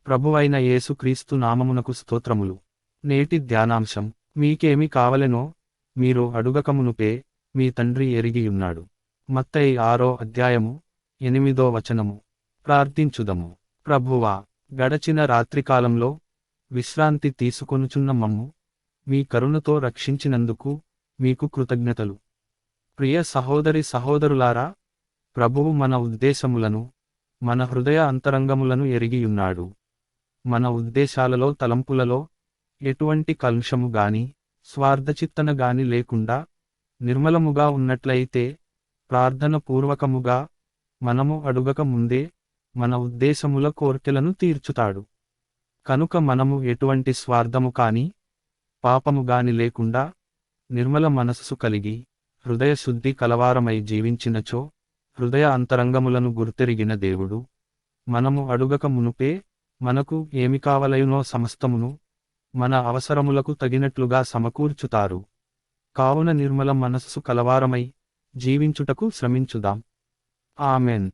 ప్రభువైన యేసుక్రీస్తు నామమునకు స్తోత్రములు. నేటి ధ్యానాంశం, మీకేమి కావలెనో మీరు అడుగకమునుపే మీ తండ్రి ఎరిగియున్నాడు. మత్తయి 6వ అధ్యాయము 8వ వచనము. ప్రార్థించుదము. ప్రభువా, గడచిన రాత్రికాలంలో విశ్రాంతి తీసుకొనుచున్న మమ్ము మీ కరుణతో రక్షించినందుకు మీకు కృతజ్ఞతలు. ప్రియ సహోదరి సహోదరులారా, ప్రభువు మన ఉద్దేశములను, మన హృదయ అంతరంగములను ఎరిగియున్నాడు. మన ఉద్దేశాలలో తలంపులలో ఎటువంటి కల్మషము గాని స్వార్థచిత్తన గాని లేకుండా నిర్మలముగా ఉన్నట్లయితే ప్రార్థన పూర్వకముగా మనము అడుగక ముందే మన ఉద్దేశముల కోర్కెలను తీర్చుతాడు. కనుక మనము ఎటువంటి స్వార్థము కాని పాపము గాని లేకుండా నిర్మల మనస్సు కలిగి హృదయశుద్ధి కలవారమై జీవించినచో హృదయ అంతరంగములను గుర్తెరిగిన దేవుడు మనము అడుగక మునుపే మనకు ఏమి కావలయునో సమస్తమును మన అవసరములకు తగినట్లుగా సమకూర్చుతారు. కావున నిర్మల మనస్సు కలవారమై జీవించుటకు శ్రమించుదాం. ఆమెన్.